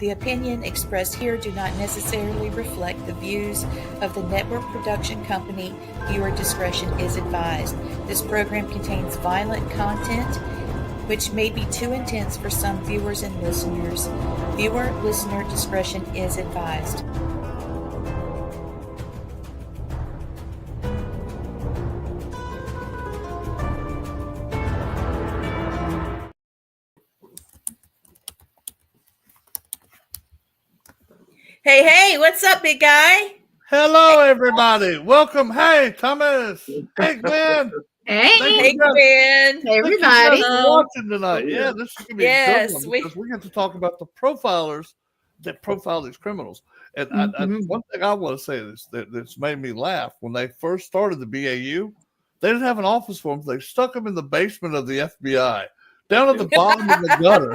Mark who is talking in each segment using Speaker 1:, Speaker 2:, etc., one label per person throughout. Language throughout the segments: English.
Speaker 1: The opinion expressed here do not necessarily reflect the views of the network production company. Viewer discretion is advised. This program contains violent content which may be too intense for some viewers and listeners. Listener discretion is advised. Hey, what's up, big guy?
Speaker 2: Hello, everybody. Welcome. Hey, Thomas. Hey, Gwen.
Speaker 3: Hey,
Speaker 1: Gwen.
Speaker 3: Hey, everybody.
Speaker 2: Watching tonight. Yeah, this is going to be a good one because we get to talk about the profilers that profile these criminals. And one thing I want to say is that's made me laugh. When they first started the BAU, they didn't have an office for them. They stuck them in the basement of the FBI, down at the bottom of the gutter.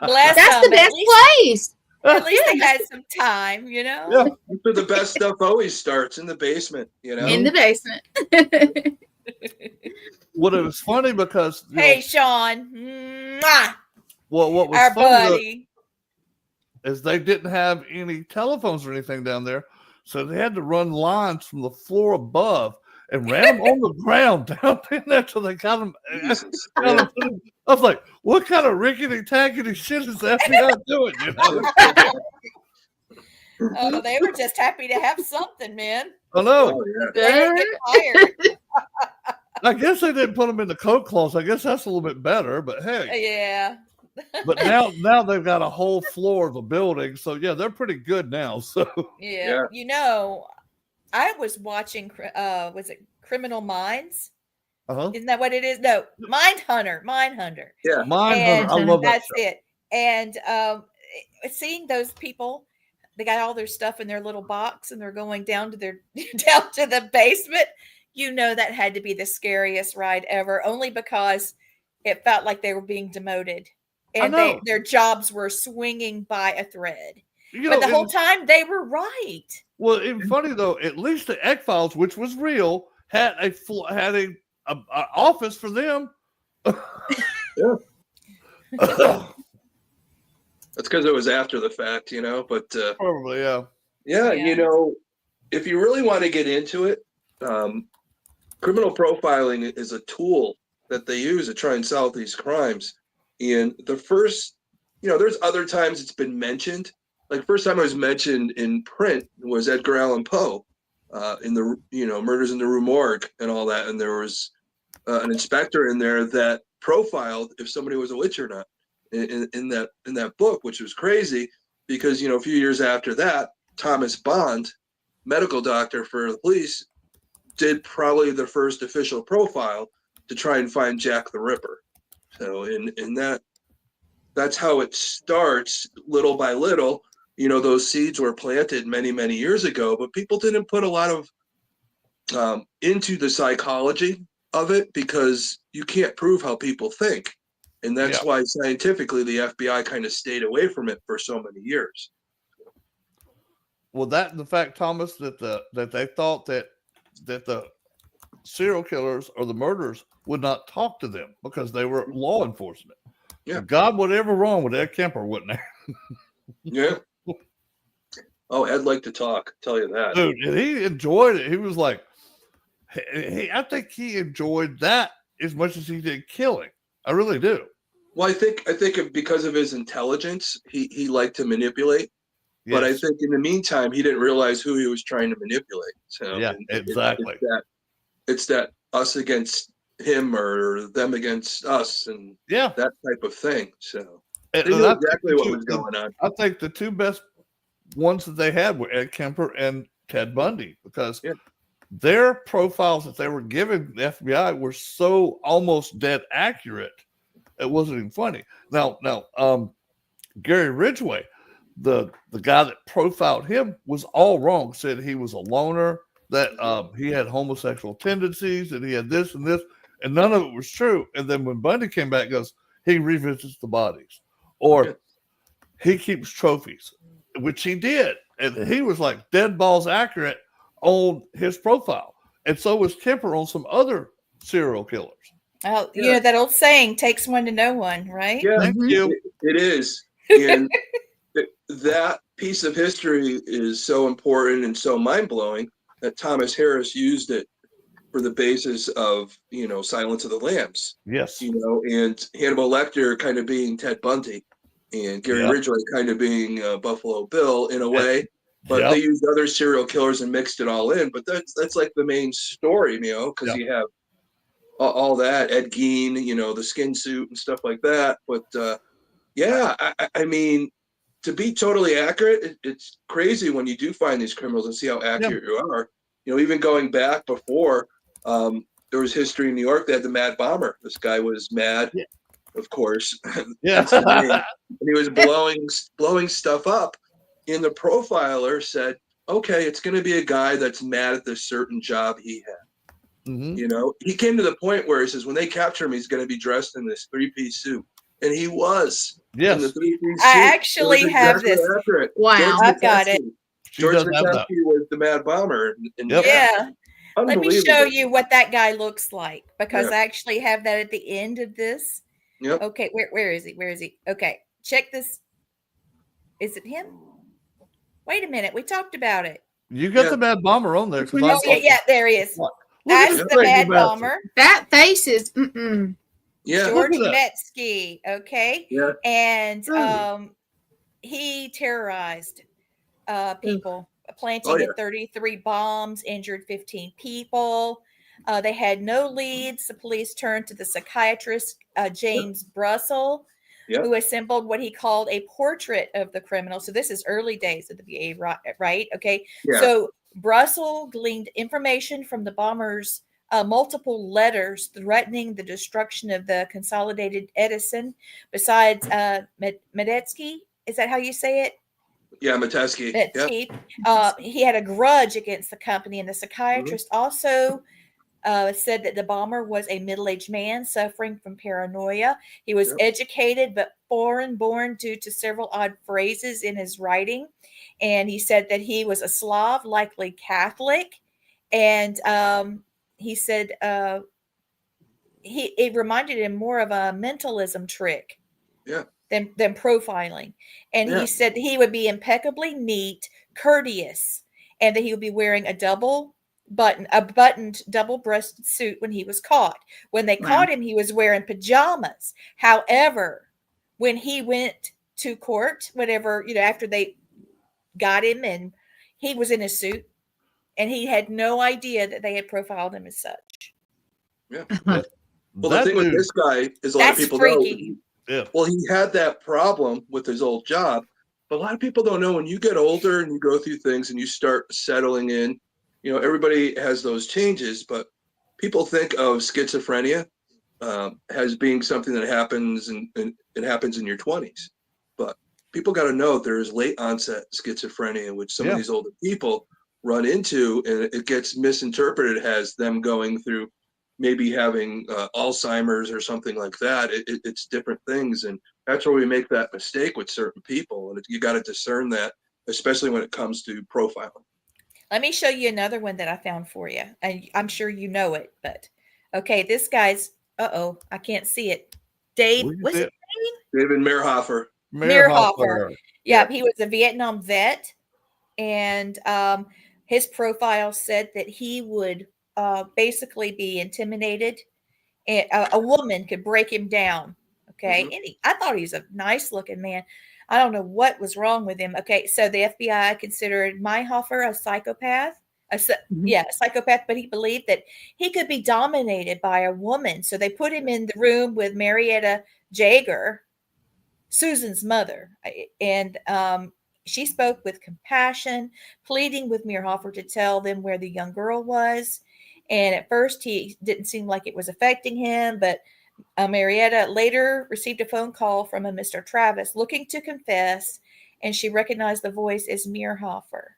Speaker 3: That's the best place.
Speaker 1: At least they had some time, you know?
Speaker 4: Yeah. So the best stuff always starts in the basement, you know?
Speaker 3: In the basement.
Speaker 2: Well, it was funny because...
Speaker 1: Hey, Sean. Mwah!
Speaker 2: Well, what was
Speaker 1: our
Speaker 2: funny
Speaker 1: buddy
Speaker 2: is they didn't have any telephones or anything down there, so they had to run lines from the floor above and ran them on the ground down in there till they got them. I was like, what kind of rickety-tackety shit is the FBI doing? You know?
Speaker 1: Oh, they were just happy to have something, man.
Speaker 2: I know.
Speaker 1: They didn't get fired.
Speaker 2: I guess they didn't put them in the coat closet. I guess that's a little bit better, but hey.
Speaker 1: Yeah.
Speaker 2: But now they've got a whole floor of the building, so yeah, they're pretty good now. So
Speaker 1: yeah. You know, I was watching. Was it Criminal Minds? Isn't that what it is? No, Mindhunter.
Speaker 4: Yeah,
Speaker 2: Mindhunter. I love that.
Speaker 1: That's it. And seeing those people, they got all their stuff in their little box, and they're going down to the basement. You know, that had to be the scariest ride ever, only because it felt like they were being demoted, and their jobs were swinging by a thread. But the whole time they were right.
Speaker 2: Well, it's funny though. At least the X-Files, which was real, had a office for them.
Speaker 4: Yeah. That's because it was after the fact, you know. But
Speaker 2: probably, yeah.
Speaker 4: Yeah, you know, if you really want to get into it, criminal profiling is a tool that they use to try and solve these crimes. And the first, you know, there's other times it's been mentioned. Like first time it was mentioned in print was Edgar Allan Poe in the, you know, Murders in the Rue Morgue and all that. And there was an inspector in there that profiled if somebody was a witch or not in that book, which was crazy because, you know, a few years after that, Thomas Bond, medical doctor for the police, did probably the first official profile to try and find Jack the Ripper. So in that's how it starts little by little. You know, those seeds were planted many, many years ago, but people didn't put a lot of into the psychology of it because you can't prove how people think. And that's why scientifically the FBI kind of stayed away from it for so many years.
Speaker 2: Well, that and the fact, Thomas, that they thought that the serial killers or the murderers would not talk to them because they were law enforcement.
Speaker 4: Yeah.
Speaker 2: God, whatever wrong with Ed Kemper, wasn't there?
Speaker 4: Yeah. Oh, Ed liked to talk. Tell you that,
Speaker 2: dude. And he enjoyed it. He was like, I think he enjoyed that as much as he did killing. I really do.
Speaker 4: Well, I think because of his intelligence, he liked to manipulate. Yes. But I think in the meantime, he didn't realize who he was trying to manipulate. So
Speaker 2: yeah, exactly.
Speaker 4: It's that us against him or them against us, and that type of thing. So they knew exactly what was going on.
Speaker 2: I think the two best ones that they had were Ed Kemper and Ted Bundy because their profiles that they were giving the FBI were so almost dead accurate. It wasn't even funny. Now, Gary Ridgway, the guy that profiled him, was all wrong. Said he was a loner, that he had homosexual tendencies, and he had this and this, and none of it was true. And then when Bundy came back, goes, he revisits the bodies, or he keeps trophies, which he did, and he was like dead balls accurate on his profile, and so was Kemper on some other serial killers.
Speaker 1: Oh, you know that old saying, "Takes one to know one," right?
Speaker 4: Yeah,
Speaker 2: Thank you.
Speaker 4: It is, and that piece of history is so important and so mind-blowing that Thomas Harris used it for the basis of, Silence of the Lambs.
Speaker 2: Yes.
Speaker 4: And Hannibal Lecter kind of being Ted Bundy and Gary Ridgway kind of being Buffalo Bill in a way. But they used other serial killers and mixed it all in. But that's like the main story, because you have all that, Ed Gein, the skin suit and stuff like that. But I mean, to be totally accurate, it's crazy when you do find these criminals and see how accurate you are. Even going back before, there was history in New York. They had the Mad Bomber. This guy was mad, of course. That's the name. And he was blowing stuff up. And the profiler said, okay, it's going to be a guy that's mad at this certain job he had.
Speaker 2: Mm-hmm.
Speaker 4: He came to the point where he says, when they capture him, he's going to be dressed in this 3-piece suit. And he was.
Speaker 2: Yes.
Speaker 4: In the 3-piece
Speaker 1: I
Speaker 4: suit.
Speaker 1: actually have this.
Speaker 4: Accurate.
Speaker 3: Wow.
Speaker 1: I've got it.
Speaker 4: George McKenzie was the Mad Bomber.
Speaker 1: Yeah. Let me show you what that guy looks like, because I actually have that at the end of this.
Speaker 4: Yep.
Speaker 1: Okay, where is he? Where is he? Okay, check this. Is it him? Wait a minute. We talked about it.
Speaker 2: You got the Mad Bomber on there.
Speaker 1: Oh, yeah, there he is. That's the Mad Bomber.
Speaker 3: That face is,
Speaker 4: Yeah.
Speaker 1: George Metsky. Okay.
Speaker 4: Yeah.
Speaker 1: And he terrorized people, planting 33 bombs, injured 15 people. They had no leads. The police turned to the psychiatrist, James Brussel, who assembled what he called a portrait of the criminal. So this is early days of the VA, right? Okay.
Speaker 4: Yeah.
Speaker 1: So Brussel gleaned information from the bombers' multiple letters threatening the destruction of the Consolidated Edison. Besides Medetsky, is that how you say it?
Speaker 4: Yeah, Metesky.
Speaker 1: He had a grudge against the company, and the psychiatrist also said that the bomber was a middle-aged man suffering from paranoia. He was educated but foreign-born due to several odd phrases in his writing. And he said that he was a Slav, likely Catholic. And he said it reminded him more of a mentalism trick than profiling. And he said that he would be impeccably neat, courteous, and that he would be wearing a buttoned double-breasted suit when he was caught. When they caught him, he was wearing pajamas. However, when he went to court, whatever, after they got him, and he was in a suit, and he had no idea that they had profiled him as such.
Speaker 4: Yeah. Well, the thing with this guy is a lot of people
Speaker 1: freaky.
Speaker 4: Well, he had that problem with his old job, but a lot of people don't know when you get older and you go through things and you start settling in, everybody has those changes, but people think of schizophrenia as being something that happens and it happens in your 20s. But people got to know there's late onset schizophrenia, which some of these older people run into, and it gets misinterpreted as them going through maybe having Alzheimer's or something like that. It's different things. And that's where we make that mistake with certain people. And you got to discern that, especially when it comes to profiling.
Speaker 1: Let me show you another one that I found for you. And I'm sure you know it, but okay, this guy's, I can't see it. David
Speaker 4: Meerhofer.
Speaker 1: Meerhofer. Yeah, he was a Vietnam vet. And his profile said that he would basically be intimidated, and a woman could break him down. Okay. And I thought he was a nice looking man. I don't know what was wrong with him. Okay. So the FBI considered Meerhofer a psychopath. A psychopath, but he believed that he could be dominated by a woman. So they put him in the room with Marietta Jaeger, Susan's mother. And she spoke with compassion, pleading with Meerhofer to tell them where the young girl was. And at first, he didn't seem like it was affecting him, but Marietta later received a phone call from a Mr. Travis looking to confess, and she recognized the voice as Meerhofer.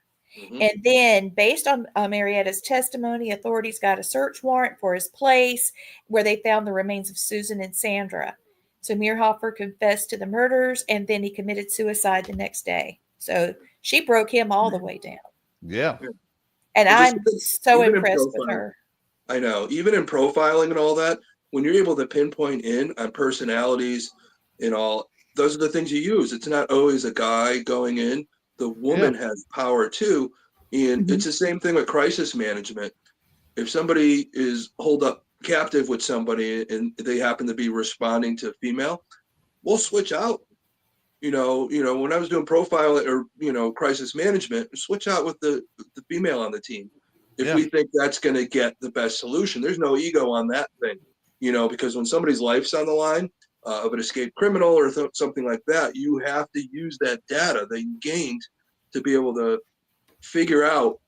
Speaker 1: And then, based on Marietta's testimony, authorities got a search warrant for his place, where they found the remains of Susan and Sandra. So Meerhofer confessed to the murders, and then he committed suicide the next day. So she broke him all the way down.
Speaker 2: Yeah.
Speaker 1: And I'm so impressed with her.
Speaker 4: I know. Even in profiling and all that, when you're able to pinpoint in on personalities and all, those are the things you use. It's not always a guy going in. The woman has power too. And it's the same thing with crisis management. If somebody is holed up captive with somebody and they happen to be responding to female, we'll switch out. When I was doing profile or crisis management, switch out with the female on the team if we think that's going to get the best solution. There's no ego on that thing, because when somebody's life's on the line of an escaped criminal or something like that, you have to use that data that you gained to be able to figure out,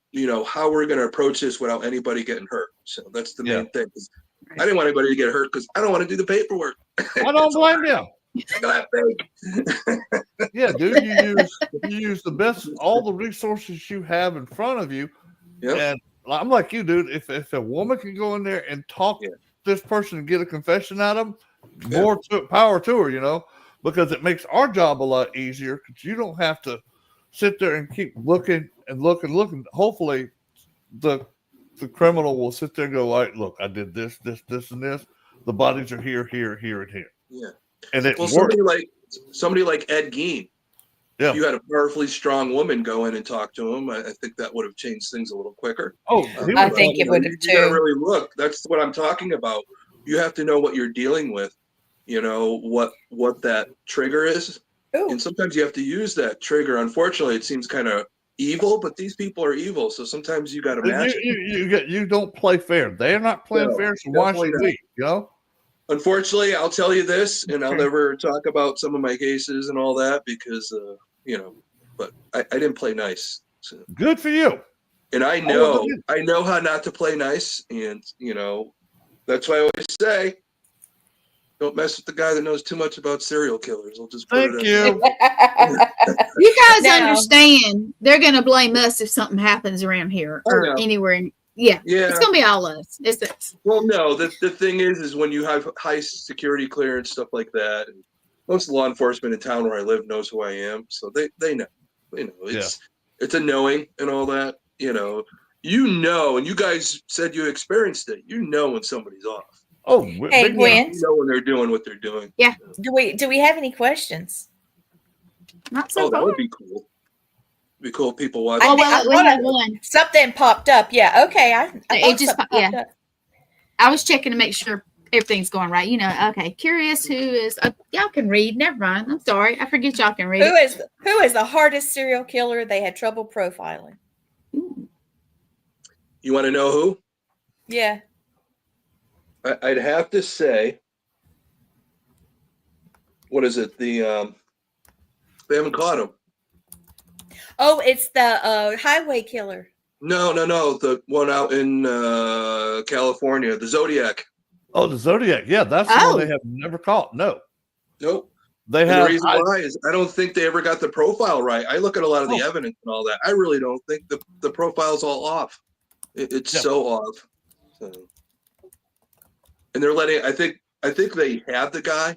Speaker 4: how we're going to approach this without anybody getting hurt. So that's the main thing. I didn't want anybody to get hurt because I don't want to do the paperwork.
Speaker 2: I don't blame you.
Speaker 4: I fake.
Speaker 2: Yeah, dude, you use the best, all the resources you have in front of you. Yep. And I'm like you, dude. If a woman can go in there and talk this person and get a confession out of them, more power to her, because it makes our job a lot easier because you don't have to sit there and keep looking and looking. Hopefully, the criminal will sit there and go, "All right, look, I did this, and this. The bodies are here, here, here, and here."
Speaker 4: Yeah.
Speaker 2: And it works.
Speaker 4: Somebody like Ed Gein.
Speaker 2: Yeah.
Speaker 4: If you had a powerfully strong woman go in and talk to him, I think that would have changed things a little quicker.
Speaker 2: Oh,
Speaker 1: I think it would have too.
Speaker 4: You gotta really look. That's what I'm talking about. You have to know what you're dealing with. What that trigger is. Ooh. And sometimes you have to use that trigger. Unfortunately, it seems kind of evil, but these people are evil. So sometimes you got to match it.
Speaker 2: You don't play fair. They're not playing fair. So why should we?
Speaker 4: Unfortunately, I'll tell you this, and I'll never talk about some of my cases and all that because, but I didn't play nice. So.
Speaker 2: Good for you.
Speaker 4: And I know how not to play nice. And, that's why I always say, don't mess with the guy that knows too much about serial killers. I'll just
Speaker 2: thank you.
Speaker 3: You guys understand they're going to blame us if something happens around here or anywhere. Yeah, it's going to be all us.
Speaker 4: Well, no, the thing is when you have high security clearance, stuff like that, and most law enforcement in town where I live knows who I am. So they know. It's a knowing and all that, and you guys said you experienced it. When somebody's off.
Speaker 2: Oh,
Speaker 1: hey, Gwen.
Speaker 4: When they're doing what they're doing.
Speaker 3: Yeah.
Speaker 1: Do we have any questions?
Speaker 3: Not so far.
Speaker 4: That would be cool. It'd be cool if people watch.
Speaker 3: We have one.
Speaker 1: Something popped up. Yeah. Okay.
Speaker 3: It just popped up. I was checking to make sure everything's going right. Okay. Curious who is y'all can read. Never mind. I'm sorry. I forget y'all can read.
Speaker 1: Who is the hardest serial killer they had trouble profiling?
Speaker 3: Ooh.
Speaker 4: You want to know who?
Speaker 1: Yeah.
Speaker 4: I'd have to say, what is it? They haven't caught him.
Speaker 1: Oh, it's the highway killer.
Speaker 4: No. The one out in California, the Zodiac.
Speaker 2: Oh, the Zodiac. Yeah, that's the one they have never caught. No.
Speaker 4: Nope.
Speaker 2: They have.
Speaker 4: The reason why is I don't think they ever got the profile right. I look at a lot of the evidence and all that. I really don't think the profile's all off. It's so off. So. And they're letting. I think they have the guy.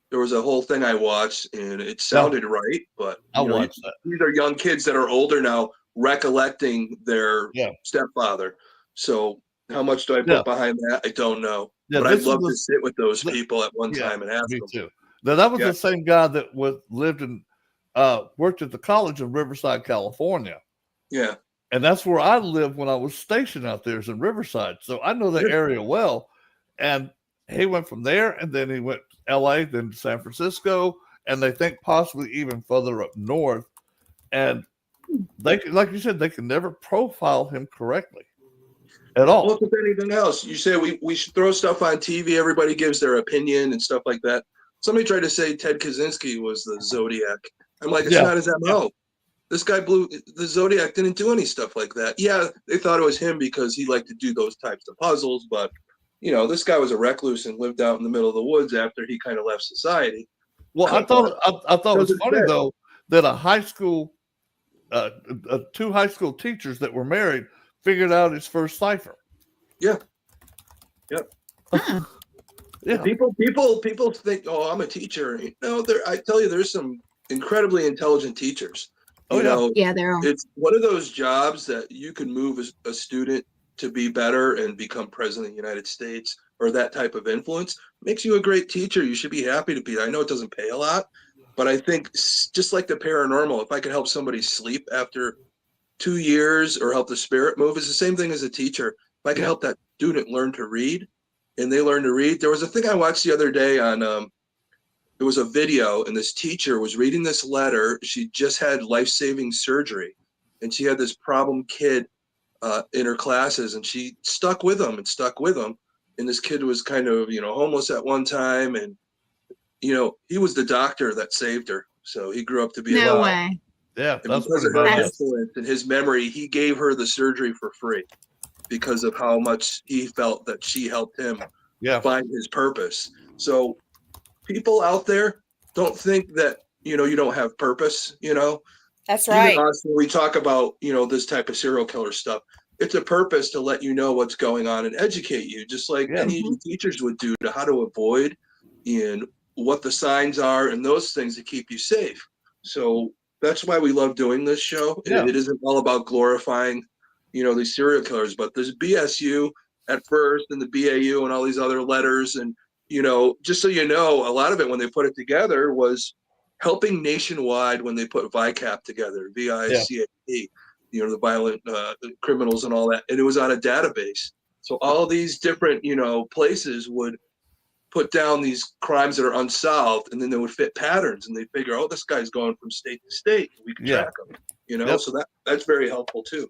Speaker 4: There was a whole thing I watched, and it sounded right, but
Speaker 2: I watched that.
Speaker 4: These are young kids that are older now, recollecting their stepfather. So how much do I put behind that? I don't know. But I'd love to sit with those people at one time and ask them.
Speaker 2: Me too. Now that was the same guy that lived in, worked at the college in Riverside, California.
Speaker 4: Yeah,
Speaker 2: and that's where I lived when I was stationed out there, is in Riverside. So I know the area well. And he went from there, and then he went to LA, then to San Francisco, and they think possibly even further up north. And they, like you said, they can never profile him correctly at all.
Speaker 4: Well, with anything else, you say we should throw stuff on TV. Everybody gives their opinion and stuff like that. Somebody tried to say Ted Kaczynski was the Zodiac. I'm like, it's not his MO. This guy the Zodiac didn't do any stuff like that. Yeah, they thought it was him because he liked to do those types of puzzles, but this guy was a recluse and lived out in the middle of the woods after he kind of left society.
Speaker 2: Well, I thought it was funny though that a high school, two high school teachers that were married figured out his first cipher.
Speaker 4: Yeah. Yep. Yeah. People think, oh, I'm a teacher. I tell you, there's some incredibly intelligent teachers.
Speaker 3: Yeah, there are.
Speaker 4: It's one of those jobs that you can move a student to be better and become president of the United States, or that type of influence makes you a great teacher. You should be happy to be. I know it doesn't pay a lot, But I think just like the paranormal, if I could help somebody sleep after 2 years or help the spirit move, it's the same thing as a teacher. If I could help that student learn to read and they learn to read. There was a thing I watched the other day on, there was a video and this teacher was reading this letter. She just had life-saving surgery and she had this problem kid in her classes and she stuck with him. And this kid was kind of, homeless at one time. And, he was the doctor that saved her. So he grew up to be
Speaker 3: No way.
Speaker 2: Yeah,
Speaker 4: and
Speaker 2: that's
Speaker 4: because of
Speaker 2: pretty
Speaker 4: her
Speaker 2: bad.
Speaker 4: influence and his memory, he gave her the surgery for free because of how much he felt that she helped him find his purpose. So people out there, don't think that, you don't have purpose,
Speaker 1: That's right.
Speaker 4: Even us, when we talk about, this type of serial killer stuff, it's a purpose to let you know what's going on and educate you, just like any teachers would do to how to avoid and what the signs are and those things to keep you safe. So that's why we love doing this show.
Speaker 2: Yeah.
Speaker 4: It isn't all about glorifying, these serial killers, but there's BSU at first and the BAU and all these other letters. And, just so you know, a lot of it when they put it together was helping nationwide when they put VICAP together, VICAP, the violent criminals and all that. And it was on a database. So all these different, places would put down these crimes that are unsolved, and then they would fit patterns, and they figure, oh, this guy's going from state to state. We can track him, So that's very helpful too.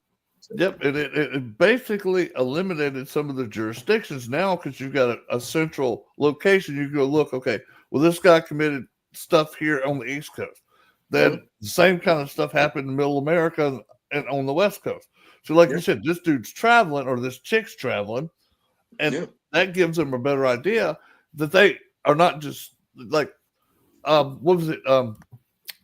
Speaker 2: Yep, and it basically eliminated some of the jurisdictions now because you've got a central location. You go look, okay, well, this guy committed stuff here on the East Coast. Then the same kind of stuff happened in Middle America and on the West Coast. So like you said, this dude's traveling or this chick's traveling, and that gives them a better idea that they are not just like, what was it?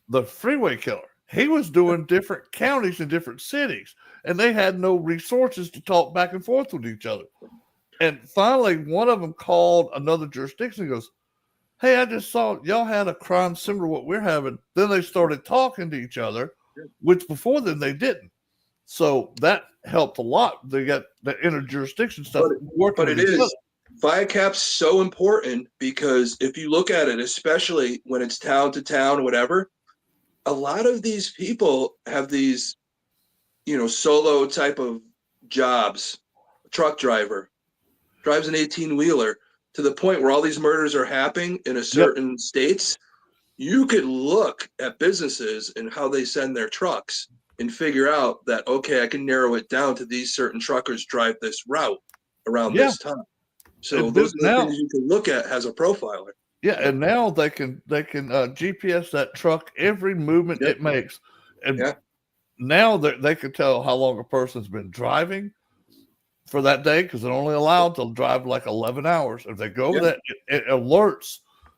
Speaker 2: The freeway killer. He was doing different counties and different cities, and they had no resources to talk back and forth with each other. And finally, one of them called another jurisdiction and goes, hey, I just saw y'all had a crime similar to what we're having. Then they started talking to each other, which before then they didn't. So that helped a lot. They got the interjurisdiction stuff working.
Speaker 4: But it is. VICAP's so important because if you look at it, especially when it's town to town, whatever, a lot of these people have these, solo type of jobs. A truck driver drives an 18-wheeler to the point where all these murders are happening in a certain states. You could look at businesses and how they send their trucks and figure out that, okay, I can narrow it down to these certain truckers drive this route around this time. So
Speaker 2: and
Speaker 4: those are the things you can look at as a profiler.
Speaker 2: Yeah, and now they can GPS that truck every movement it makes, and now they can tell how long a person's been driving for that day because they're only allowed to drive like 11 hours. If they go over that, it alerts.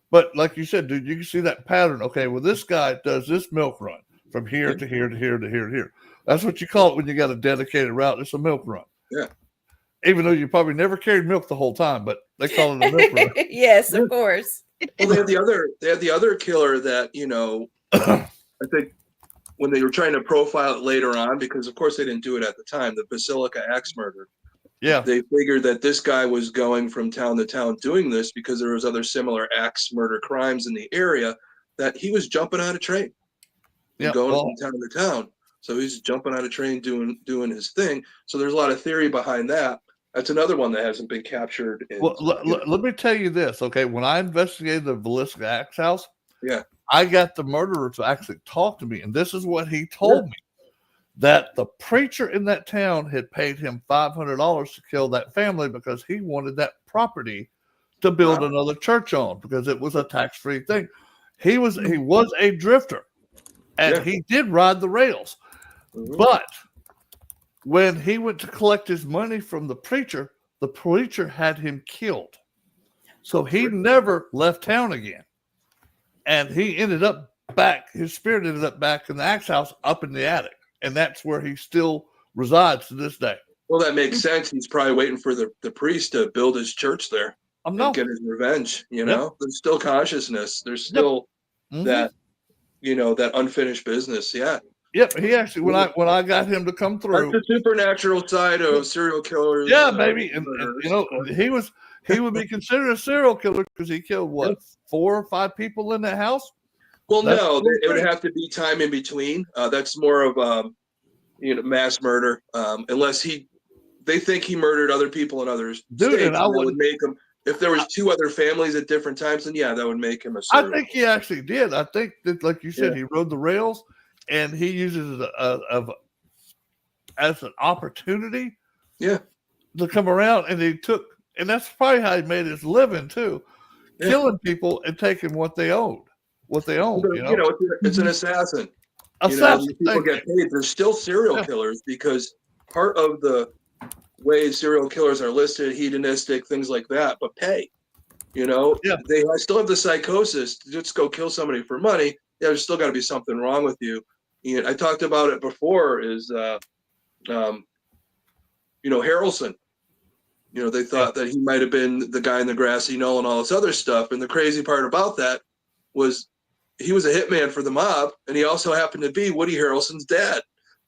Speaker 2: But like you said, dude, you can see that pattern. Okay, well, this guy does this milk run from here to here to here to here to here. That's what you call it when you got a dedicated route. It's a milk run.
Speaker 4: Yeah.
Speaker 2: Even though you probably never carried milk the whole time, but they call it a milk run.
Speaker 1: Yes, of course.
Speaker 4: Well, they had the other killer that, I think when they were trying to profile it later on, because of course they didn't do it at the time, the Basilica axe murder.
Speaker 2: Yeah.
Speaker 4: They figured that this guy was going from town to town doing this because there was other similar axe murder crimes in the area, that he was jumping out of train and going from town to town. So he's jumping out of train doing his thing. So there's a lot of theory behind that. That's another one that hasn't been captured.
Speaker 2: Let me tell you this, okay? When I investigated the Velisca Axe house,
Speaker 4: yeah,
Speaker 2: I got the murderer to actually talk to me, and this is what he told me: that the preacher in that town had paid him $500 to kill that family because he wanted that property to build another church on because it was a tax-free thing. He was a drifter, and he did ride the rails, but when he went to collect his money from the preacher had him killed. So he never left town again. And he ended up back, his spirit ended up back in the axe house up in the attic. And that's where he still resides to this day.
Speaker 4: Well, that makes sense. He's probably waiting for the priest to build his church there and get his revenge. There's still consciousness. There's still that, that unfinished business. Yeah.
Speaker 2: Yep, he actually when I got him to come through,
Speaker 4: that's the supernatural side of serial killers.
Speaker 2: Yeah, baby, and he would be considered a serial killer because he killed 4 or 5 people in that house.
Speaker 4: Well,
Speaker 2: That's
Speaker 4: no,
Speaker 2: the
Speaker 4: it would
Speaker 2: thing.
Speaker 4: have to be time in between. That's more of mass murder, unless they think he murdered other people in other
Speaker 2: Dude, and
Speaker 4: states,
Speaker 2: I
Speaker 4: and that would
Speaker 2: would.
Speaker 4: make him. If there was two other families at different times, then yeah, that would make him a
Speaker 2: I
Speaker 4: serial.
Speaker 2: think he actually did. I think that, like you said, he rode the rails, and he uses it as an opportunity.
Speaker 4: Yeah.
Speaker 2: To come around, and and that's probably how he made his living too, killing people and taking what they owned,
Speaker 4: You know, it's an assassin.
Speaker 2: Assassin,
Speaker 4: These people get paid. They're still serial killers because part of the way serial killers are listed, hedonistic, things like that, but pay. They still have the psychosis to just go kill somebody for money. Yeah, there's still got to be something wrong with you. And I talked about it before. Harrelson. They thought that he might have been the guy in the grassy knoll and all this other stuff. And the crazy part about that was he was a hitman for the mob, and he also happened to be Woody Harrelson's dad,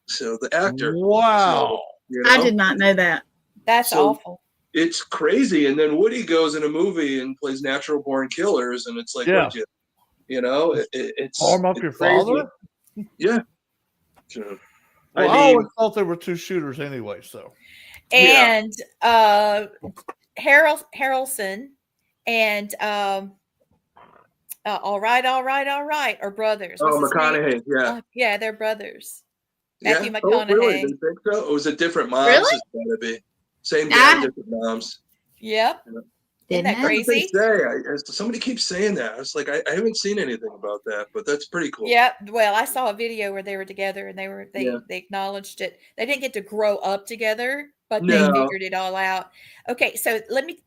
Speaker 4: so the actor.
Speaker 2: Wow.
Speaker 4: So,
Speaker 3: I did not know that.
Speaker 1: That's awful.
Speaker 4: It's crazy. And then Woody goes in a movie and plays natural born killers, and it's like, what it's
Speaker 2: arm up
Speaker 4: it's
Speaker 2: your
Speaker 4: crazy.
Speaker 2: father.
Speaker 4: Yeah. So,
Speaker 2: I always thought there were two shooters anyway. So.
Speaker 1: And Harrelson and all right are brothers.
Speaker 4: McConaughey,
Speaker 1: yeah, they're brothers. Matthew
Speaker 4: McConaughey.
Speaker 1: Oh,
Speaker 4: really? Didn't think so. It was a different moms.
Speaker 3: Really?
Speaker 4: It's gotta be same guy, different moms.
Speaker 1: Yep. Isn't that crazy?
Speaker 4: Somebody keeps saying that. I was like, I haven't seen anything about that, but that's pretty cool.
Speaker 1: Yeah. Well, I saw a video where they were together and they acknowledged it. They didn't get to grow up together, but they figured it all out. Okay, so let me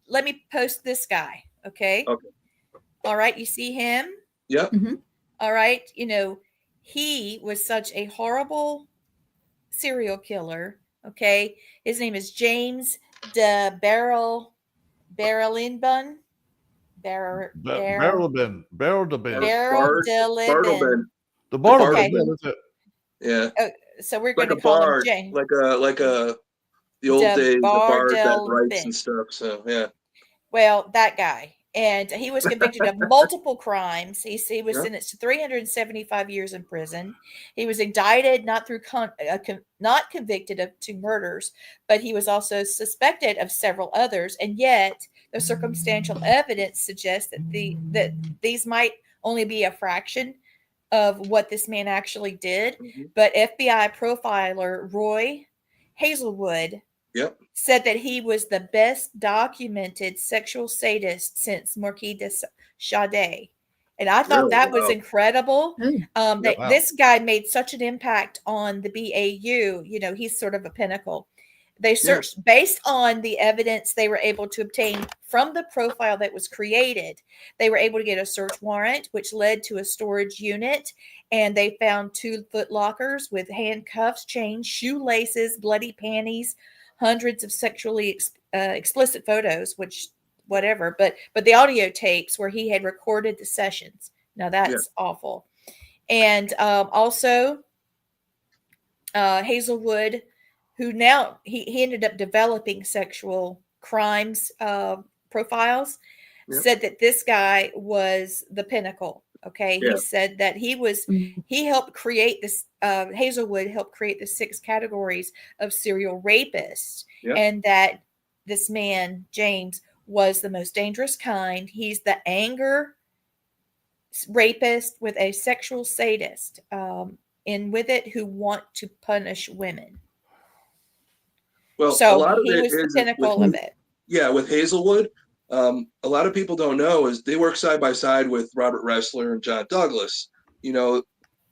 Speaker 1: post this guy. Okay. All right, you see him?
Speaker 4: Yep.
Speaker 3: Mm-hmm.
Speaker 1: All right. He was such a horrible serial killer. Okay. His name is James de Barrelbin.
Speaker 2: Barrelbin. The Bartlebin, is it?
Speaker 4: Yeah.
Speaker 1: So we're going to call him James.
Speaker 4: Like the old days, the bard that writes and stuff. So yeah.
Speaker 1: Well, that guy. And he was convicted of multiple crimes. He was sentenced to 375 years in prison. He was indicted, not convicted of 2 murders, but he was also suspected of several others. And yet, the circumstantial evidence suggests that these might only be a fraction of what this man actually did. Mm-hmm. But FBI profiler Roy Hazelwood said that he was the best documented sexual sadist since Marquis de Sade. And I thought that was incredible. This guy made such an impact on the BAU. He's sort of a pinnacle. They searched based on the evidence they were able to obtain from the profile that was created. They were able to get a search warrant, which led to a storage unit. And they found 2 foot lockers with handcuffs, chains, shoelaces, bloody panties, hundreds of sexually explicit photos, which whatever, but the audio tapes where he had recorded the sessions. Now that's awful. And also Hazelwood, who now he ended up developing sexual crimes profiles, said that this guy was the pinnacle. Okay. He said that he helped create this, Hazelwood helped create the 6 categories of serial rapists, and that this man, James, was the most dangerous kind. He's the anger rapist with a sexual sadist, and with it who want to punish women.
Speaker 4: Well,
Speaker 1: so
Speaker 4: a lot of
Speaker 1: he was the pinnacle of it.
Speaker 4: Yeah, with Hazelwood, a lot of people don't know is they work side by side with Robert Ressler and John Douglas.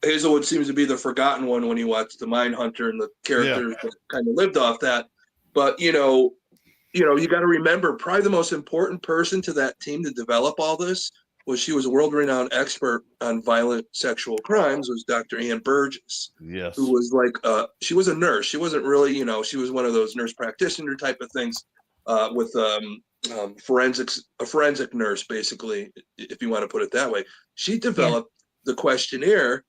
Speaker 4: Hazelwood seems to be the forgotten one when you watch The Mindhunter and the characters that kind of lived off that. But you got to remember, probably the most important person to that team to develop all this was she was a world-renowned expert on violent sexual crimes, was Dr. Ann Burgess.
Speaker 2: Yes.
Speaker 4: Who was like, she was a nurse. She wasn't really, she was one of those nurse practitioner type of things with a forensic nurse, basically, if you want to put it that way. She developed the questionnaire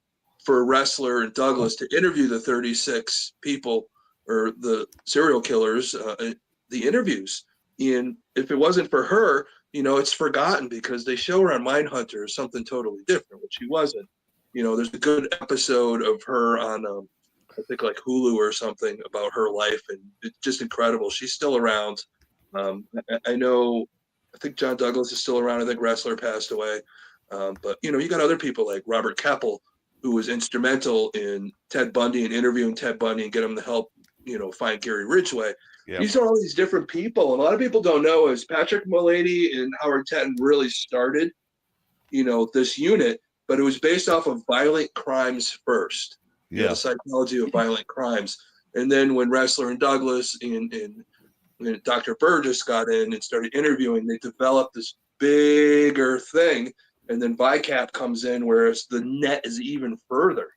Speaker 4: for Ressler and Douglas to interview the 36 people or the serial killers, the interviews. And if it wasn't for her, it's forgotten because they show her on Mindhunter as something totally different, which she wasn't. there's a good episode of her on, I think like Hulu or something about her life, and it's just incredible. She's still around. I know, I think John Douglas is still around. I think Wrestler passed away. But you got other people like Robert Keppel, who was instrumental in Ted Bundy and interviewing Ted Bundy and get him to help, find Gary Ridgway.
Speaker 2: Yep.
Speaker 4: These are all these different people. And a lot of people don't know is Patrick Mullaney and Howard Tetton really started, this unit, but it was based off of violent crimes first.
Speaker 2: Yeah.
Speaker 4: The psychology of violent crimes. And then when Wrestler and Douglas and Dr. Burgess got in and started interviewing, they developed this bigger thing. And then VICAP comes in, whereas the net is even further.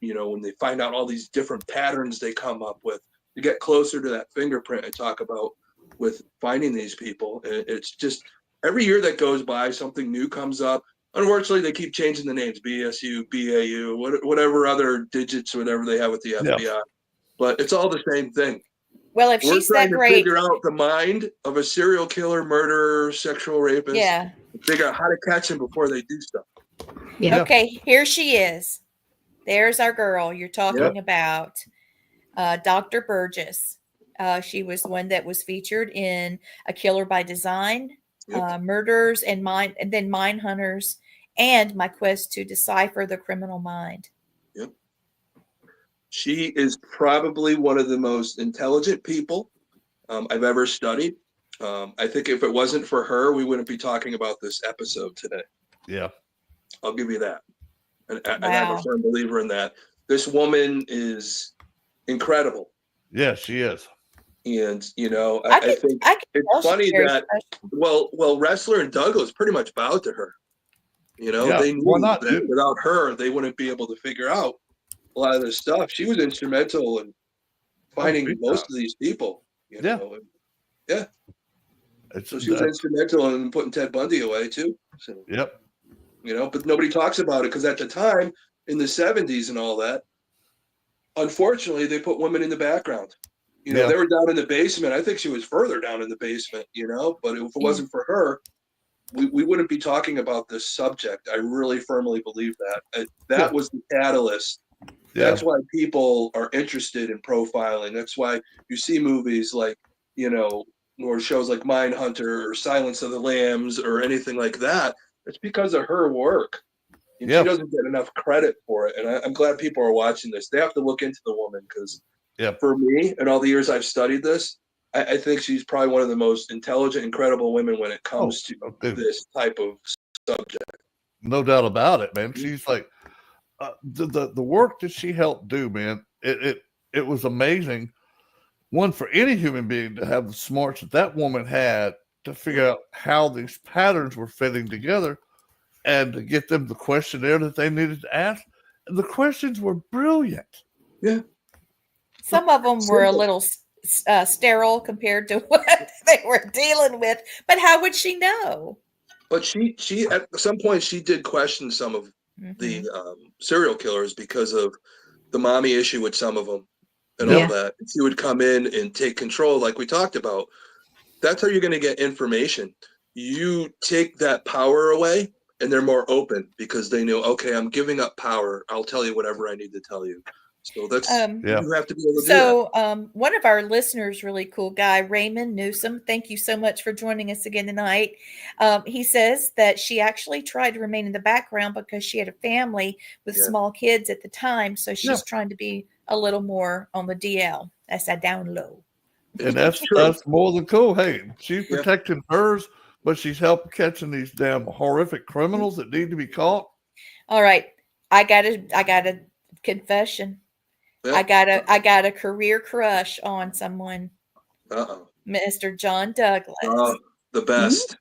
Speaker 4: When they find out all these different patterns they come up with, to get closer to that fingerprint I talk about with finding these people. It's just every year that goes by, something new comes up. Unfortunately, they keep changing the names, BSU, BAU, whatever other digits, whatever they have with the FBI.
Speaker 2: Yeah.
Speaker 4: But it's all the same thing.
Speaker 1: Well, if
Speaker 4: We're
Speaker 1: she's
Speaker 4: trying
Speaker 1: that
Speaker 4: to
Speaker 1: great,
Speaker 4: figure out the mind of a serial killer, murderer, sexual rapist.
Speaker 1: yeah.
Speaker 4: Figure out how to catch them before they do stuff.
Speaker 3: Yeah.
Speaker 1: Okay, here she is. There's our girl you're talking about, Dr. Burgess. She was one that was featured in A Killer by Design, Murders and then Mind Hunters, and My Quest to Decipher the Criminal Mind.
Speaker 4: Yep. She is probably one of the most intelligent people I've ever studied. I think if it wasn't for her, we wouldn't be talking about this episode today.
Speaker 2: Yeah.
Speaker 4: I'll give you that. And I'm a firm believer in that. This woman is incredible.
Speaker 2: Yeah, she is.
Speaker 4: And, I think it's funny that, well, Wrestler and Douglas pretty much bowed to her. They knew that without her, they wouldn't be able to figure out a lot of this stuff. She was instrumental in finding most of these people. So she was instrumental in putting Ted Bundy away too. So,
Speaker 2: yep.
Speaker 4: But nobody talks about it because at the time in the 70s and all that, unfortunately, they put women in the background. They were down in the basement. I think she was further down in the basement, but if it wasn't for her, we wouldn't be talking about this subject. I really firmly believe that. That was the catalyst. Yeah. That's why people are interested in profiling. That's why you see movies like, or shows like Mindhunter or Silence of the Lambs or anything like that. It's because of her work. And she doesn't get enough credit for it. And I'm glad people are watching this. They have to look into the woman because for me and all the years I've studied this, I think she's probably one of the most intelligent, incredible women when it comes to this type of subject.
Speaker 2: No doubt about it, man. She's like the work that she helped do, man. It was amazing. One, for any human being to have the smarts that woman had to figure out how these patterns were fitting together and to get them the questionnaire that they needed to ask. And the questions were brilliant.
Speaker 4: Yeah.
Speaker 1: Some of them were a little sterile compared to what they were dealing with, but how would she know?
Speaker 4: But she at some point she did question some of the serial killers because of the mommy issue with some of them and all that. She would come in and take control, like we talked about. That's how you're going to get information. You take that power away, and they're more open because they know, okay, I'm giving up power. I'll tell you whatever I need to tell you. So that's you have to be able to do that.
Speaker 1: One of our listeners, really cool guy, Raymond Newsom, thank you so much for joining us again tonight. He says that she actually tried to remain in the background because she had a family with small kids at the time. So she's trying to be a little more on the DL. That's a down low.
Speaker 2: And that's more than cool. Hey, she's protecting hers, but she's helping catching these damn horrific criminals that need to be caught.
Speaker 1: All right. I got a confession. I got a career crush on someone. Mr. John Douglas.
Speaker 4: The best.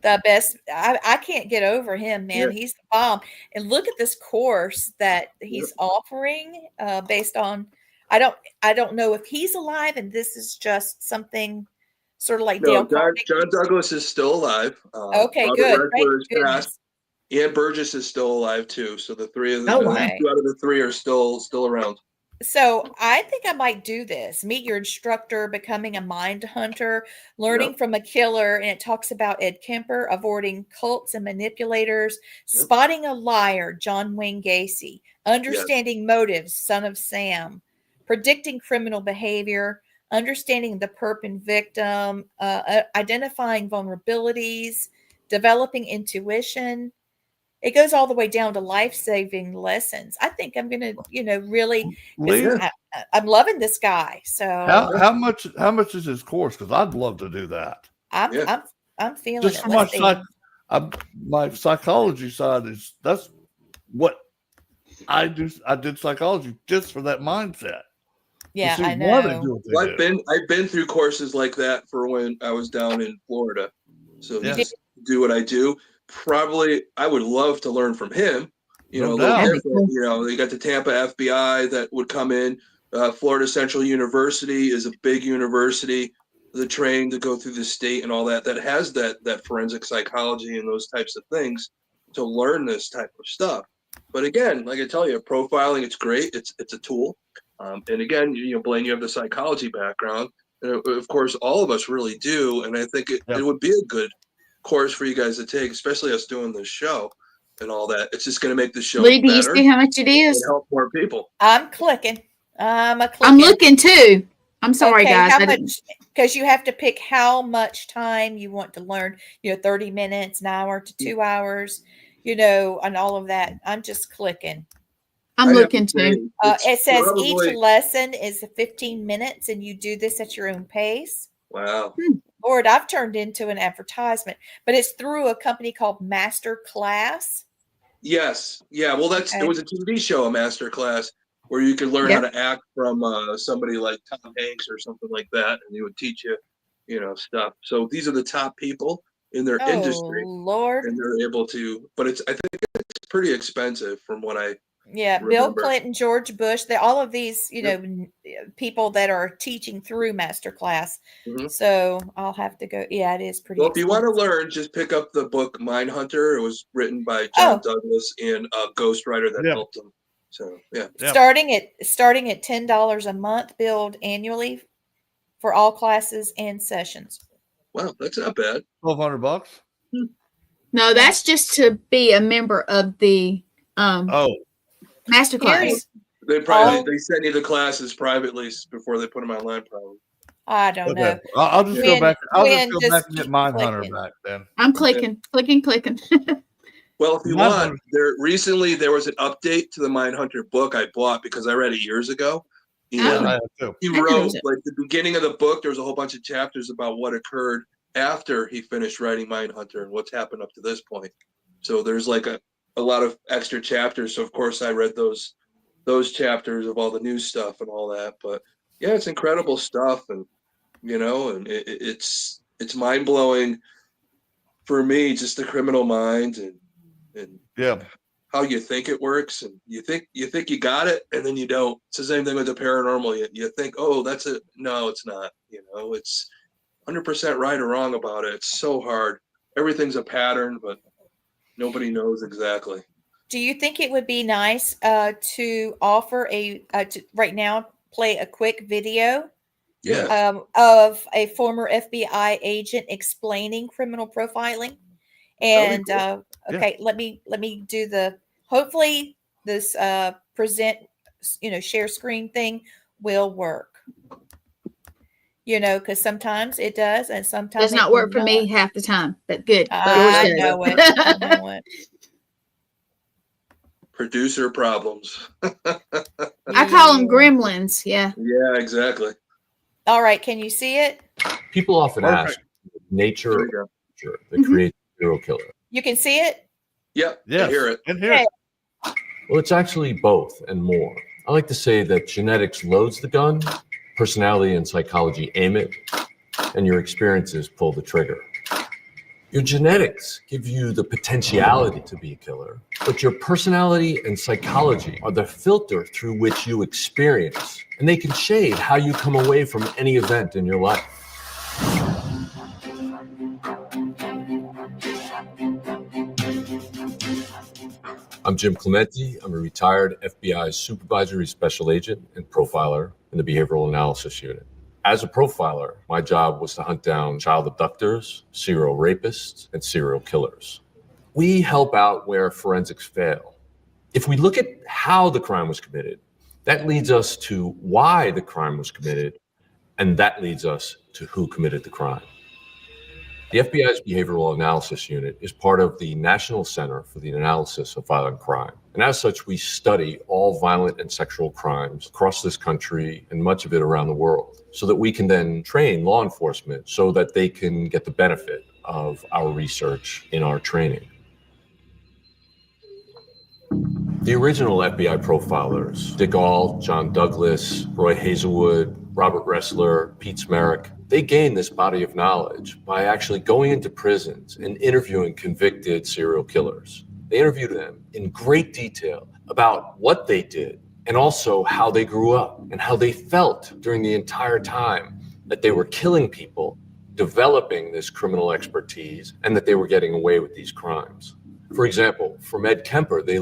Speaker 1: The best. I can't get over him, man. He's the bomb. And look at this course that he's offering based on I don't know if he's alive and this is just something sort of like Dale Carnegie.
Speaker 4: John Douglas is still alive.
Speaker 1: Okay, good.
Speaker 4: Ian Burgess is still alive too. So the three of them, 2 out of the 3 are still around.
Speaker 1: So I think I might do this. Meet your instructor, becoming a mind hunter, learning
Speaker 4: Yep.
Speaker 1: from a killer. And it talks about Ed Kemper, avoiding cults and manipulators,
Speaker 4: Yep.
Speaker 1: spotting a liar, John Wayne Gacy, understanding motives, Son of Sam, predicting criminal behavior, understanding the perp and victim, identifying vulnerabilities, developing intuition. It goes all the way down to life-saving lessons. I think I'm gonna, really, because
Speaker 2: Lee,
Speaker 1: I'm loving this guy. So
Speaker 2: how much is his course? Because I'd love to do that.
Speaker 1: I'm
Speaker 4: Yeah.
Speaker 1: I'm I'm feeling
Speaker 2: Just
Speaker 1: it.
Speaker 2: for
Speaker 1: Let's see.
Speaker 2: my psychology side that's what I do. I did psychology just for that mindset.
Speaker 1: Yeah,
Speaker 2: to see
Speaker 1: I
Speaker 2: why they
Speaker 1: know.
Speaker 2: do what they
Speaker 4: Well,
Speaker 2: do.
Speaker 4: I've been through courses like that for when I was down in Florida. So
Speaker 1: You
Speaker 2: Yeah.
Speaker 1: did.
Speaker 4: just do what I do. Probably, I would love to learn from him.
Speaker 2: No
Speaker 4: A little
Speaker 2: doubt.
Speaker 3: That'd be
Speaker 4: different.
Speaker 3: cool.
Speaker 4: They got the Tampa FBI that would come in. Florida Central University is a big university. The training to go through the state and all that has that forensic psychology and those types of things to learn this type of stuff. But again, like I tell you, profiling, it's great. It's a tool. And again, Blaine, you have the psychology background. And of course, all of us really do. And I think
Speaker 2: Yeah.
Speaker 4: it would be a good course for you guys to take, especially us doing this show and all that. It's just going to make the show
Speaker 3: Lee, do you
Speaker 4: better
Speaker 3: see how much it
Speaker 4: and
Speaker 3: is?
Speaker 4: help more people.
Speaker 1: I'm clicking. I'm
Speaker 3: I'm looking too. I'm sorry,
Speaker 1: Okay,
Speaker 3: guys.
Speaker 1: how
Speaker 3: I didn't.
Speaker 1: much? Because you have to pick how much time you want to learn. 30 minutes, an hour to 2 hours. And all of that. I'm just clicking.
Speaker 3: I'm
Speaker 4: I have
Speaker 3: looking
Speaker 4: to say,
Speaker 3: too.
Speaker 4: it's
Speaker 1: It says each
Speaker 4: probably,
Speaker 1: lesson is 15 minutes, and you do this at your own pace.
Speaker 4: wow.
Speaker 1: Lord, I've turned into an advertisement, but it's through a company called Master Class.
Speaker 4: Yes. Yeah. Well, it
Speaker 1: Okay.
Speaker 4: was a TV show, a master class, where you could learn
Speaker 3: Yeah.
Speaker 4: how to act from somebody like Tom Hanks or something like that. And he would teach you, stuff. So these are the top people in their
Speaker 1: Oh,
Speaker 4: industry,
Speaker 1: Lord.
Speaker 4: and they're able to, but I think it's pretty expensive from what I
Speaker 1: Yeah, Bill
Speaker 4: remember.
Speaker 1: Clinton, George Bush, all of these, people that are teaching through Masterclass.
Speaker 4: Mhm.
Speaker 1: So I'll have to go. Yeah, it is pretty
Speaker 4: Well, if you want to
Speaker 1: expensive.
Speaker 4: learn, just pick up the book Mindhunter. It was written by John
Speaker 1: Oh,
Speaker 4: Douglas and a ghostwriter that
Speaker 2: Yeah.
Speaker 4: helped him. So yeah.
Speaker 2: Yeah.
Speaker 1: starting at $10 a month, billed annually for all classes and sessions.
Speaker 4: Wow, that's not bad.
Speaker 2: $1,200.
Speaker 3: No, that's just to be a member of the
Speaker 2: Oh,
Speaker 3: masterclass.
Speaker 1: Here's
Speaker 4: They probably
Speaker 1: all.
Speaker 4: they send you the classes privately before they put them online. Probably.
Speaker 1: I don't
Speaker 2: okay.
Speaker 1: know.
Speaker 2: I'll just go
Speaker 1: Gwen,
Speaker 2: back. I'll just
Speaker 1: Gwen,
Speaker 2: go
Speaker 1: just
Speaker 2: back and get
Speaker 1: keep
Speaker 2: Mindhunter
Speaker 1: clicking.
Speaker 2: back then.
Speaker 3: I'm clicking.
Speaker 4: Well, if you
Speaker 2: Mindhunter.
Speaker 4: want, there was an update to the Mindhunter book I bought because I read it years ago.
Speaker 2: Yeah,
Speaker 4: And
Speaker 2: I have too.
Speaker 4: he
Speaker 3: I know
Speaker 4: wrote
Speaker 3: there's
Speaker 4: like the beginning of the book. There was a whole bunch of chapters about what occurred after he finished writing Mindhunter and what's happened up to this point. So there's like a lot of extra chapters. So of course I read those chapters of all the new stuff and all that. But yeah, it's incredible stuff, and and it's mind blowing for me, just the criminal mind and
Speaker 2: Yeah.
Speaker 4: how you think it works, and you think you got it, and then you don't. It's the same thing with the paranormal. You think, oh, that's it. No, it's not. It's 100% right or wrong about it. It's so hard. Everything's a pattern, but nobody knows exactly.
Speaker 1: Do you think it would be nice to offer right now play a quick video
Speaker 4: Yeah.
Speaker 1: of a former FBI agent explaining criminal profiling? And
Speaker 4: Cool.
Speaker 1: okay, let me do hopefully this present, share screen thing will work. Because sometimes it does, and sometimes
Speaker 3: Does not work for me half the time, but good.
Speaker 1: I know it. I know it.
Speaker 4: Producer problems.
Speaker 3: I call them gremlins. Yeah.
Speaker 4: Yeah, exactly.
Speaker 1: All right, can you see it?
Speaker 5: People often
Speaker 2: Perfect.
Speaker 5: ask nature
Speaker 4: There
Speaker 5: or
Speaker 4: you go.
Speaker 5: nature that creates a serial killer.
Speaker 1: You can see it?
Speaker 4: Yep.
Speaker 2: Yes.
Speaker 4: I hear it.
Speaker 2: And here.
Speaker 5: Well, it's actually both and more. I like to say that genetics loads the gun, personality and psychology aim it, and your experiences pull the trigger. Your genetics give you the potentiality to be a killer, but your personality and psychology are the filter through which you experience, and they can shade how you come away from any event in your life. I'm Jim Clementi. I'm a retired FBI supervisory special agent and profiler in the Behavioral Analysis Unit. As a profiler, my job was to hunt down child abductors, serial rapists, and serial killers. We help out where forensics fail. If we look at how the crime was committed, that leads us to why the crime was committed, and that leads us to who committed the crime. The FBI's Behavioral Analysis Unit is part of the National Center for the Analysis of Violent Crime. And as such, we study all violent and sexual crimes across this country and much of it around the world, so that we can then train law enforcement so that they can get the benefit of our research in our training. The original FBI profilers, Dick Ault, John Douglas, Roy Hazelwood, Robert Ressler, Pete Smerick, they gained this body of knowledge by actually going into prisons and interviewing convicted serial killers. They interviewed them in great detail about what they did and also how they grew up and how they felt during the entire time that they were killing people, developing this criminal expertise, and that they were getting away with these crimes. For example, from Ed Kemper, they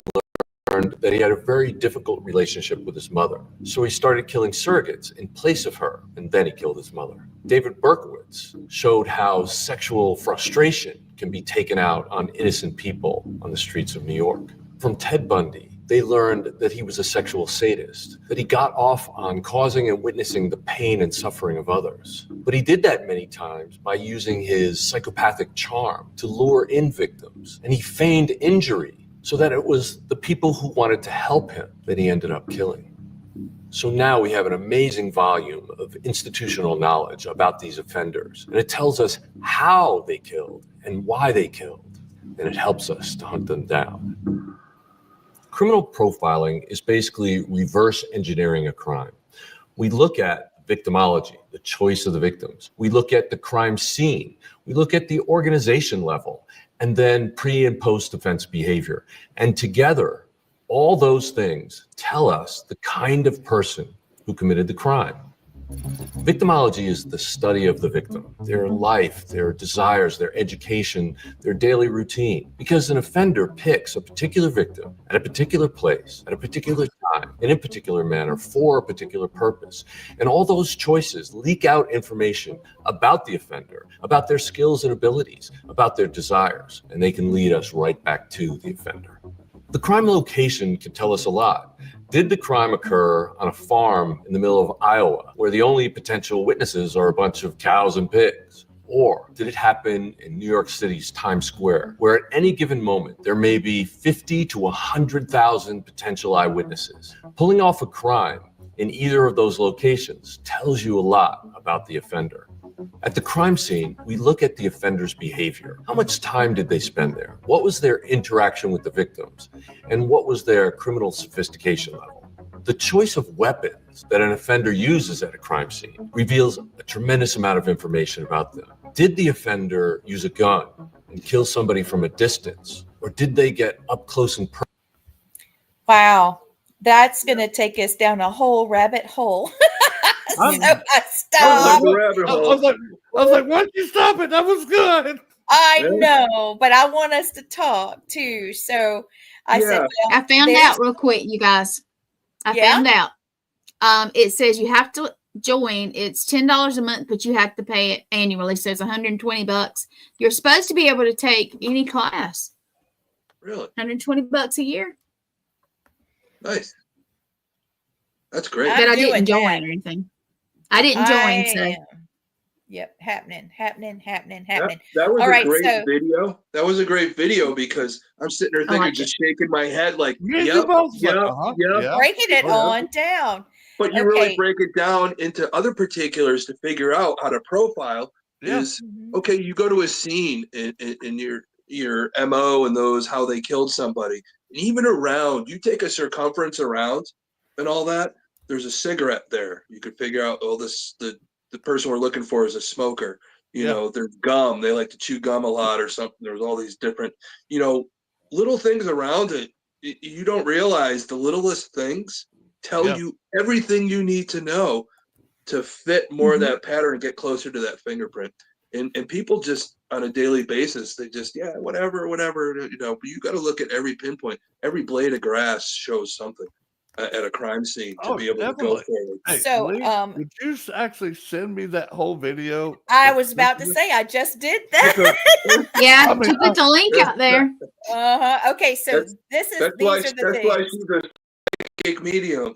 Speaker 5: learned that he had a very difficult relationship with his mother. So he started killing surrogates in place of her, and then he killed his mother. David Berkowitz showed how sexual frustration can be taken out on innocent people on the streets of New York. From Ted Bundy, they learned that he was a sexual sadist, that he got off on causing and witnessing the pain and suffering of others. But he did that many times by using his psychopathic charm to lure in victims, and he feigned injury so that it was the people who wanted to help him that he ended up killing. So now we have an amazing volume of institutional knowledge about these offenders, and it tells us how they killed and why they killed, and it helps us to hunt them down. Criminal profiling is basically reverse engineering a crime. We look at victimology, the choice of the victims. We look at the crime scene. We look at the organization level, and then pre and post offense behavior. And together, all those things tell us the kind of person who committed the crime. Victimology is the study of the victim, their life, their desires, their education, their daily routine. Because an offender picks a particular victim at a particular place, at a particular time, in a particular manner, for a particular purpose. And all those choices leak out information about the offender, about their skills and abilities, about their desires, and they can lead us right back to the offender. The crime location can tell us a lot. Did the crime occur on a farm in the middle of Iowa, where the only potential witnesses are a bunch of cows and pigs? Or did it happen in New York City's Times Square, where at any given moment there may be 50 to 100,000 potential eyewitnesses? Pulling off a crime in either of those locations tells you a lot about the offender. At the crime scene, we look at the offender's behavior. How much time did they spend there? What was their interaction with the victims? And what was their criminal sophistication level? The choice of weapons that an offender uses at a crime scene reveals a tremendous amount of information about them. Did the offender use a gun and kill somebody from a distance? Or did they get up close and personal?
Speaker 1: Wow. That's going to take us down a whole rabbit hole. So I stopped.
Speaker 2: I was like, why'd you stop it? That was good.
Speaker 1: I know, but I want us to talk too. So I said, well,
Speaker 3: I found out real quick, you guys. I found out. It says you have to join. It's $10 a month, but you have to pay it annually. So it's $120. You're supposed to be able to take any class.
Speaker 4: Really?
Speaker 1: $120 a year.
Speaker 4: Nice. That's great.
Speaker 3: But I didn't join or anything. I didn't join. So.
Speaker 1: Yep, happening.
Speaker 4: That was a great video. That was a great video because I'm sitting there thinking, just shaking my head like, yep.
Speaker 1: Breaking it on down.
Speaker 4: But you really break it down into other particulars to figure out how to profile is, okay, you go to a scene in your MO and those, how they killed somebody. And even around, you take a circumference around and all that, there's a cigarette there. You could figure out, the person we're looking for is a smoker. You know, there's gum. They like to chew gum a lot or something. There's all these different, little things around it. You don't realize the littlest things tell you everything you need to know to fit more of that pattern and get closer to that fingerprint. And people just on a daily basis, they just, yeah, whatever, but you got to look at every pinpoint. Every blade of grass shows something at a crime scene to be able to go
Speaker 2: definitely.
Speaker 4: forward.
Speaker 2: Hey,
Speaker 1: So,
Speaker 2: Lee, would you actually send me that whole video?
Speaker 1: I was about to say, I just did that.
Speaker 2: Because,
Speaker 3: Yeah,
Speaker 2: I mean,
Speaker 3: she put the link out there.
Speaker 1: Okay, so these are the
Speaker 4: That's why
Speaker 1: things.
Speaker 4: she's a cake medium.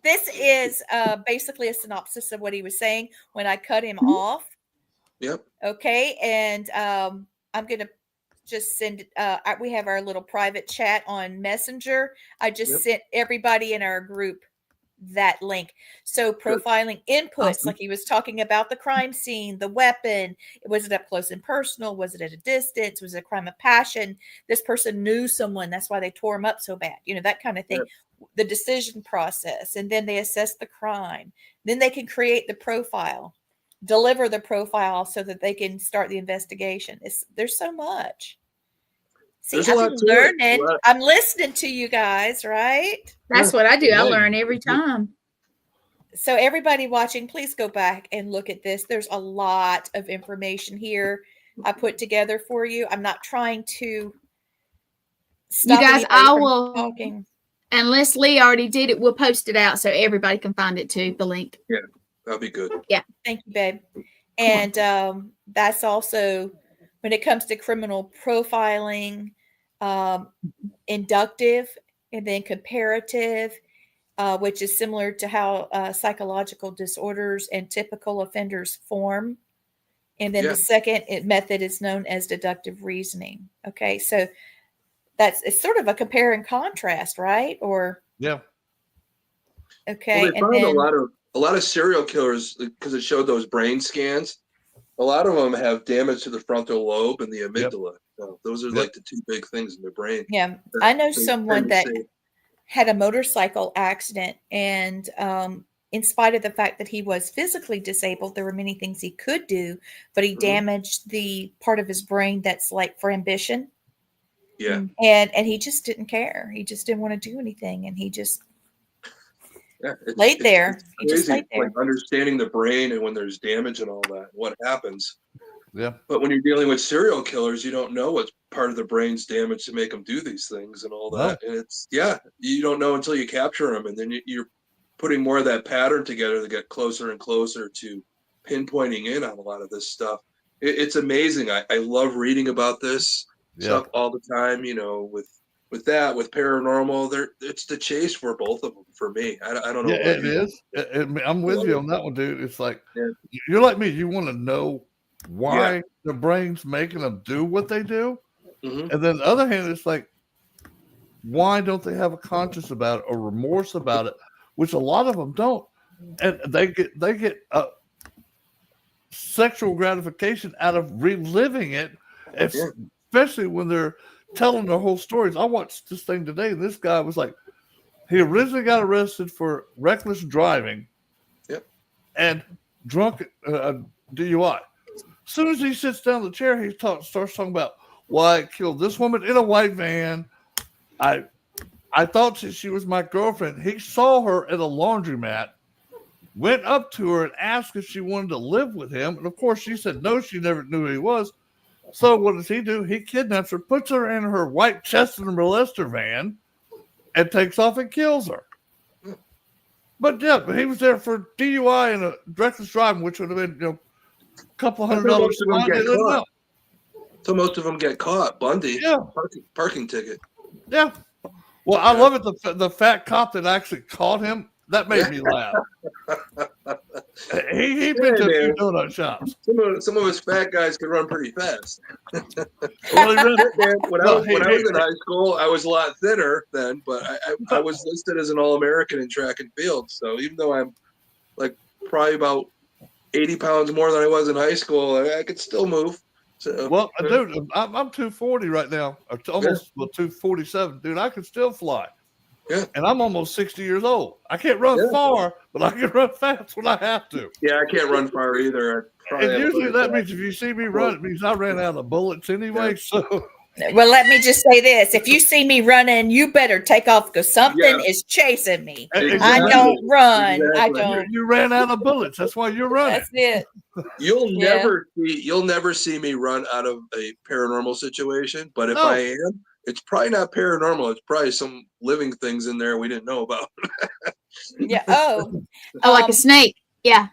Speaker 1: This is basically a synopsis of what he was saying when I cut him off.
Speaker 4: Yep.
Speaker 1: Okay, and I'm gonna just send. We have our little private chat on Messenger. I just sent everybody in our group that link. So profiling inputs, like he was talking about the crime scene, the weapon. Was it up close and personal? Was it at a distance? Was it a crime of passion? This person knew someone, that's why they tore him up so bad. That kind of thing. The decision process, and then they assess the crime. Then they can create the profile, deliver the profile so that they can start the investigation. There's so much. See,
Speaker 4: There's a lot
Speaker 1: I'm
Speaker 4: to it.
Speaker 1: learning. I'm listening to you guys, right?
Speaker 3: That's what I do. I learn every time.
Speaker 1: So everybody watching, please go back and look at this. There's a lot of information here I put together for you. I'm not trying to stop
Speaker 3: you guys.
Speaker 1: anybody
Speaker 3: I
Speaker 1: from
Speaker 3: will
Speaker 1: talking.
Speaker 3: Unless Lee already did it, we'll post it out so everybody can find it too. The link.
Speaker 4: Yeah, that'll be good.
Speaker 3: Yeah.
Speaker 1: Thank you, babe. And that's also when it comes to criminal profiling, inductive, and then comparative, which is similar to how psychological disorders and typical offenders form. And then the second method is known as deductive reasoning. Okay, so it's sort of a compare and contrast, right? Or okay.
Speaker 4: Well, they found a lot of serial killers because it showed those brain scans. A lot of them have damage to the frontal lobe and the amygdala. So those are like the two big things in the brain.
Speaker 1: Yeah, I know someone that had a motorcycle accident, and in spite of the fact that he was physically disabled, there were many things he could do, but he damaged the part of his brain that's like for ambition.
Speaker 4: Yeah.
Speaker 1: And he just didn't care. He just didn't want to do anything, and he just laid there. He just laid there.
Speaker 4: Like understanding the brain and when there's damage and all that, what happens.
Speaker 2: Yeah.
Speaker 4: But when you're dealing with serial killers, you don't know what part of the brain's damaged to make them do these things and all that. And it's, you don't know until you capture them. And then you're putting more of that pattern together to get closer and closer to pinpointing in on a lot of this stuff. It's amazing. I love reading about this stuff all the time, with paranormal. It's the chase for both of them for me. I don't know.
Speaker 2: Yeah, it is. I'm with you on that one, dude. It's like, you're like me. You want to know why the brain's making them do what they do. And then the other hand, it's like, why don't they have a conscience about it or remorse about it, which a lot of them don't. And they get sexual gratification out of reliving it, especially when they're telling their whole stories. I watched this thing today, and this guy was like, he originally got arrested for reckless driving and drunk DUI. As soon as he sits down in the chair, he starts talking about why I killed this woman in a white van. I thought she was my girlfriend. He saw her at a laundromat, went up to her and asked if she wanted to live with him. And of course, she said no, she never knew who he was. So what does he do? He kidnaps her, puts her in her white Chester molester van, and takes off and kills her. But he was there for DUI and a reckless driving, which would have been, a couple $100.
Speaker 4: So most of them get caught. Bundy, parking ticket.
Speaker 2: Yeah. Well, I love it. The fat cop that actually caught him, that made me laugh. He been to a few donut shops.
Speaker 4: Some of us fat guys can run pretty fast. When I was in high school, I was a lot thinner then, but I was listed as an All-American in track and field. So even though I'm like probably about 80 pounds more than I was in high school, I could still move. So,
Speaker 2: well, dude, I'm 240 right now, almost 247. Dude, I can still fly.
Speaker 4: Yeah.
Speaker 2: And I'm almost 60 years old. I can't run far, but I can run fast when I have to.
Speaker 4: Yeah, I can't run far either.
Speaker 2: And usually that means if you see me run, it means I ran out of bullets anyway. So
Speaker 1: Well, let me just say this. If you see me running, you better take off because something is chasing me. I
Speaker 4: Exactly.
Speaker 1: don't run. I
Speaker 4: Exactly.
Speaker 1: don't.
Speaker 2: You ran out of bullets. That's why you're running.
Speaker 1: That's it.
Speaker 4: You'll
Speaker 1: Yeah.
Speaker 4: never see me run out of a paranormal situation. But if
Speaker 2: No.
Speaker 4: I am, it's probably not paranormal. It's probably some living things in there we didn't know about.
Speaker 1: Yeah. Oh.
Speaker 3: Oh, like a snake. Yeah.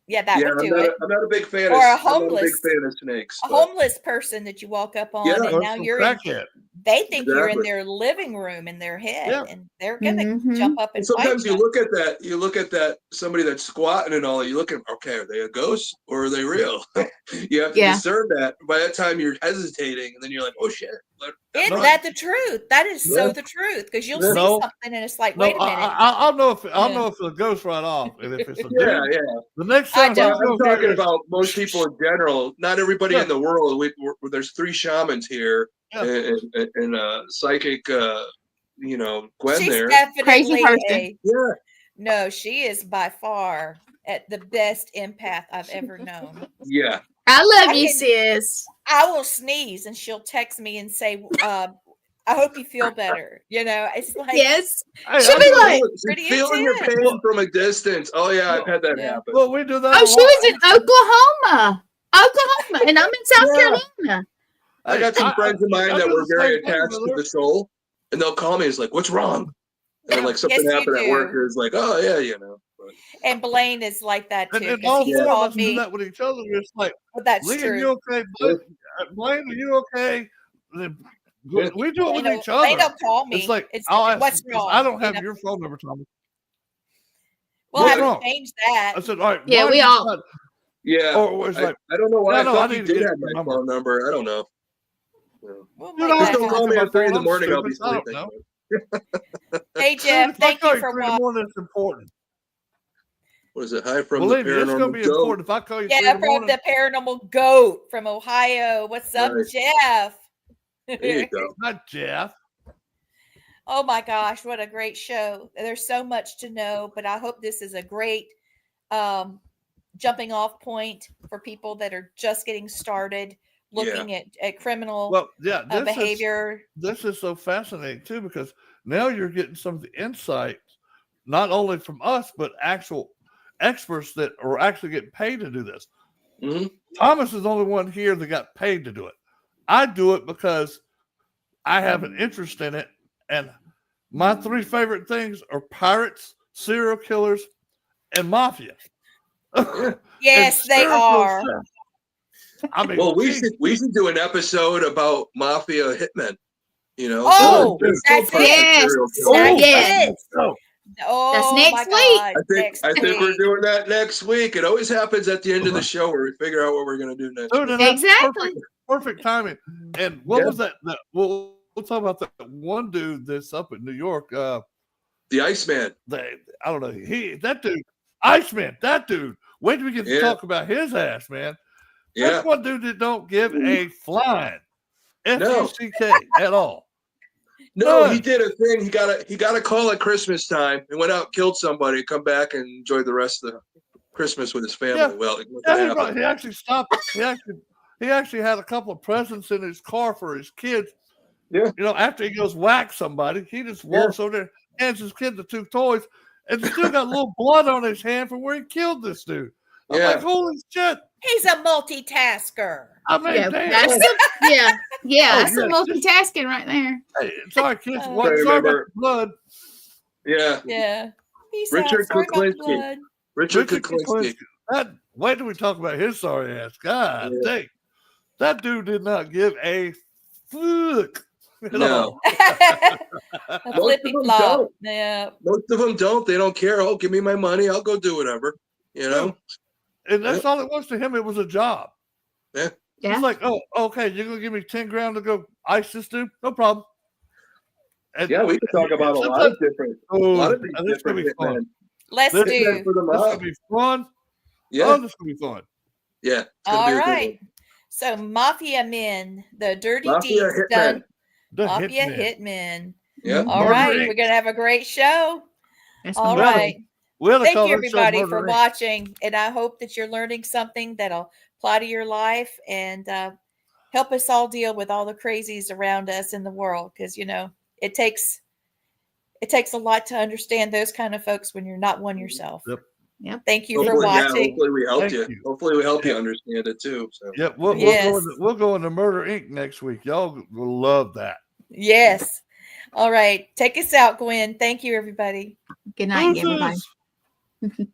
Speaker 1: Yeah, that would do it.
Speaker 4: I'm not a big fan
Speaker 1: Or a
Speaker 4: I'm not a big
Speaker 1: homeless-
Speaker 4: fan of snakes.
Speaker 1: A
Speaker 4: but-
Speaker 1: homeless person that you walk up on,
Speaker 4: Yeah,
Speaker 1: and
Speaker 2: Or
Speaker 1: now
Speaker 2: some
Speaker 1: you're in.
Speaker 2: crackhead.
Speaker 1: They think you're in
Speaker 4: Exactly.
Speaker 1: their living room in their head,
Speaker 2: Yeah.
Speaker 1: and they're gonna
Speaker 3: Mhm.
Speaker 1: jump up and
Speaker 4: And sometimes
Speaker 1: fight
Speaker 4: you look at that somebody that's squatting and all, you look at, okay, are they a ghost or are they real? You have to
Speaker 3: Yeah.
Speaker 4: discern that. By that time you're hesitating, and then you're like, oh shit.
Speaker 1: Isn't
Speaker 2: No.
Speaker 1: that the truth? That is so
Speaker 4: Yeah.
Speaker 1: the truth, because you'll
Speaker 4: Yeah.
Speaker 1: see
Speaker 2: No.
Speaker 1: something and it's like,
Speaker 2: No,
Speaker 1: wait a minute.
Speaker 2: I'll know if
Speaker 1: Yeah.
Speaker 2: it's a ghost right off, and if it's a
Speaker 4: Yeah,
Speaker 2: dude,
Speaker 4: yeah.
Speaker 2: the next
Speaker 1: I
Speaker 2: time
Speaker 1: don't.
Speaker 2: he's
Speaker 4: Well, I'm
Speaker 2: gonna
Speaker 4: talking
Speaker 2: hear-
Speaker 4: about most people in general. Not everybody
Speaker 2: Yeah.
Speaker 4: in the world. There's 3 shamans here,
Speaker 2: Yeah.
Speaker 4: and psychic, Gwen
Speaker 1: She's
Speaker 4: there.
Speaker 1: definitely
Speaker 3: person.
Speaker 4: Yeah.
Speaker 1: no, she is by far at the best empath I've ever known.
Speaker 4: Yeah.
Speaker 3: I love
Speaker 1: I
Speaker 3: you,
Speaker 1: can-
Speaker 3: sis.
Speaker 1: I will sneeze and she'll text me and say, I hope you feel better. It's like,
Speaker 3: Yes.
Speaker 2: Hey,
Speaker 3: She'll
Speaker 2: I
Speaker 3: be
Speaker 2: do-
Speaker 3: like,
Speaker 4: She's
Speaker 1: pretty
Speaker 4: feeling your
Speaker 1: intense.
Speaker 4: pain from a distance. Oh yeah, I've had that
Speaker 1: Yeah.
Speaker 4: happen.
Speaker 2: well, we do that.
Speaker 3: oh,
Speaker 2: a
Speaker 3: she
Speaker 2: lot.
Speaker 3: was in Oklahoma, and I'm in South
Speaker 4: Yeah.
Speaker 3: Carolina.
Speaker 4: I got some
Speaker 2: Hey,
Speaker 4: friends of mine
Speaker 2: I
Speaker 4: that
Speaker 2: do
Speaker 4: were
Speaker 2: the
Speaker 4: very
Speaker 2: same thing,
Speaker 4: attached to
Speaker 2: brother.
Speaker 4: the soul, and they'll call me. It's like, what's wrong? And like something
Speaker 1: Yes, you
Speaker 4: happened at work.
Speaker 1: do.
Speaker 4: It's like, oh yeah. But,
Speaker 1: And Blaine is like that too.
Speaker 2: And
Speaker 1: 'Cause
Speaker 2: all
Speaker 1: he's
Speaker 2: four of
Speaker 1: called
Speaker 2: us do
Speaker 1: me.
Speaker 2: that with each other. It's like,
Speaker 1: Well, that's
Speaker 2: Lee, are
Speaker 1: true.
Speaker 2: you okay? Blaine, are you okay?
Speaker 4: Yeah.
Speaker 2: We do it with each
Speaker 1: Blaine
Speaker 2: other.
Speaker 1: will call me.
Speaker 2: It's like,
Speaker 1: It's
Speaker 2: I'll ask,
Speaker 1: what's
Speaker 2: 'cause
Speaker 1: wrong.
Speaker 2: I don't have your phone number, Tommy.
Speaker 1: We'll
Speaker 2: what's
Speaker 1: have
Speaker 2: wrong?
Speaker 1: to change that.
Speaker 2: I said, all right.
Speaker 3: Yeah,
Speaker 2: why
Speaker 3: we
Speaker 2: you
Speaker 3: all-
Speaker 2: not-
Speaker 4: yeah.
Speaker 2: Or it's like,
Speaker 4: I don't know why.
Speaker 2: No,
Speaker 4: I thought
Speaker 2: I
Speaker 4: you
Speaker 2: need to
Speaker 4: did
Speaker 2: get
Speaker 4: have
Speaker 2: your
Speaker 4: my
Speaker 2: number.
Speaker 4: phone number. I don't know. Yeah.
Speaker 1: We'll
Speaker 2: Dude,
Speaker 1: make
Speaker 2: I
Speaker 1: that
Speaker 4: Just don't
Speaker 1: happen.
Speaker 4: call me at 3 in the
Speaker 2: I'm
Speaker 4: morning. I'll be
Speaker 2: stupid. I don't
Speaker 4: sleeping.
Speaker 2: know.
Speaker 1: Hey
Speaker 2: Dude,
Speaker 1: Jeff,
Speaker 2: if I
Speaker 1: thank
Speaker 2: call
Speaker 1: you
Speaker 2: you
Speaker 1: for
Speaker 2: 3 in the
Speaker 1: watching.
Speaker 2: morning, it's important.
Speaker 4: What is it? Hi from
Speaker 2: Believe
Speaker 4: the
Speaker 2: me, it's going to be
Speaker 4: paranormal goat.
Speaker 2: important if I call you 3
Speaker 1: Yeah,
Speaker 2: in the
Speaker 1: from
Speaker 2: morning.
Speaker 1: the paranormal goat from Ohio. What's up,
Speaker 4: Nice.
Speaker 1: Jeff?
Speaker 4: There you go.
Speaker 2: Not Jeff.
Speaker 1: Oh my gosh, what a great show. There's so much to know, but I hope this is a great jumping off point for people that are just getting started looking at criminal
Speaker 2: Well, yeah,
Speaker 1: behavior.
Speaker 2: This is so fascinating too, because now you're getting some of the insight, not only from us, but actual experts that are actually getting paid to do this.
Speaker 4: Mhm.
Speaker 2: Thomas is the only one here that got paid to do it. I do it because I have an interest in it, and my 3 favorite things are pirates, serial killers, and mafia.
Speaker 1: Yes,
Speaker 2: And
Speaker 1: they
Speaker 2: spiritual
Speaker 1: are.
Speaker 2: stuff. I mean,
Speaker 4: Well, we
Speaker 2: geez,
Speaker 4: should do an episode about mafia hitmen.
Speaker 1: Oh,
Speaker 4: Just
Speaker 1: that's
Speaker 4: perfect
Speaker 3: it.
Speaker 4: serial
Speaker 3: Yes.
Speaker 4: killer.
Speaker 1: That's
Speaker 3: Yes.
Speaker 1: it.
Speaker 2: oh,
Speaker 1: Oh,
Speaker 3: next
Speaker 1: my
Speaker 3: week.
Speaker 1: God.
Speaker 4: I think we're
Speaker 1: week.
Speaker 4: doing that next week. It always happens at the end of the show where we figure out what we're going to do next
Speaker 2: dude,
Speaker 4: week.
Speaker 2: and that's
Speaker 3: Exactly.
Speaker 2: perfect timing. And what
Speaker 4: Yeah.
Speaker 2: was that? We'll talk about that one dude that's up in New York.
Speaker 4: The Iceman.
Speaker 2: I don't know. That dude, Iceman, that dude. Wait till we get to
Speaker 4: Yeah.
Speaker 2: talk about his ass, man.
Speaker 4: Yeah.
Speaker 2: That's one dude that don't give a flying
Speaker 4: No.
Speaker 2: F-U-C-K at all.
Speaker 4: No,
Speaker 2: None.
Speaker 4: he did a thing. He got a call at Christmas time and went out, killed somebody, come back and enjoyed the rest of the Christmas with his family.
Speaker 2: Yeah.
Speaker 4: Well, nothing
Speaker 2: Yeah,
Speaker 4: happened.
Speaker 2: he actually stopped. He actually had a couple of presents in his car for his kids.
Speaker 4: Yeah.
Speaker 2: After he goes whack somebody, he just walks over there, hands his kid the 2 toys, and still got a little blood on his hand from where he killed this dude. I'm
Speaker 4: Yeah.
Speaker 2: like, holy shit!
Speaker 1: He's a multitasker.
Speaker 2: I mean,
Speaker 3: Yeah,
Speaker 2: damn.
Speaker 3: that's yeah.
Speaker 2: Oh,
Speaker 3: That's some
Speaker 2: yeah.
Speaker 3: multitasking right there.
Speaker 2: Hey, sorry, kids.
Speaker 1: I
Speaker 2: Sorry about
Speaker 4: remember-
Speaker 2: the blood.
Speaker 4: Yeah.
Speaker 1: Yeah. Peace
Speaker 4: Richard
Speaker 1: out. Sorry about the
Speaker 4: Kuklinski.
Speaker 1: blood.
Speaker 4: Richard Kuklinski.
Speaker 2: Wait till we talk about his sorry ass. God
Speaker 4: Yeah.
Speaker 2: dang. That dude did not give a fuck at
Speaker 4: No.
Speaker 2: all.
Speaker 1: A flippy
Speaker 4: them
Speaker 1: flop.
Speaker 4: don't.
Speaker 1: Yeah.
Speaker 4: Most of them don't. They don't care. Oh, give me my money. I'll go do whatever.
Speaker 2: And that's all it was to him. It was a job.
Speaker 3: Yeah.
Speaker 2: It's like, oh, okay, you're gonna give me 10 grand to go ice this dude? No problem. And
Speaker 4: Yeah, we could talk about a lot of different.
Speaker 2: Oh,
Speaker 4: A lot of these
Speaker 2: this is gonna
Speaker 4: different
Speaker 2: be fun.
Speaker 4: hitmen.
Speaker 1: Let's
Speaker 2: This
Speaker 1: do.
Speaker 4: For the
Speaker 2: This is gonna
Speaker 4: mob.
Speaker 2: be fun.
Speaker 4: Yeah.
Speaker 2: Oh, this is gonna be fun.
Speaker 4: Yeah. it's gonna
Speaker 1: All
Speaker 4: be a good
Speaker 1: right. So mafia men, the dirty
Speaker 4: Mafia
Speaker 1: deeds
Speaker 4: hitmen.
Speaker 1: done.
Speaker 2: The
Speaker 1: Mafia
Speaker 2: hitman.
Speaker 1: hitmen.
Speaker 4: one. Yeah.
Speaker 1: All
Speaker 2: Murder
Speaker 1: right.
Speaker 2: Inc.
Speaker 1: We're gonna have a great show.
Speaker 3: That's
Speaker 1: All
Speaker 3: gonna be
Speaker 1: right.
Speaker 2: We ought to
Speaker 1: Thank
Speaker 2: call
Speaker 1: you
Speaker 2: this show
Speaker 1: everybody
Speaker 2: Murder
Speaker 1: for
Speaker 2: Inc.
Speaker 1: watching. And I hope that you're learning something that'll apply to your life. And help us all deal with all the crazies around us in the world, because it takes a lot to understand those kind of folks when you're not one yourself.
Speaker 2: Yep.
Speaker 1: Thank you for
Speaker 4: Hopefully,
Speaker 1: watching.
Speaker 4: hopefully we helped
Speaker 2: Thank
Speaker 4: you.
Speaker 2: you.
Speaker 4: Hopefully we help you understand it too. So
Speaker 2: Yep.
Speaker 1: Yes.
Speaker 2: We'll go into Murder Inc. next week. Y'all will love that.
Speaker 1: Yes. All right. Take us out, Gwen. Thank you, everybody.
Speaker 3: Good night, everybody.
Speaker 2: Deuces.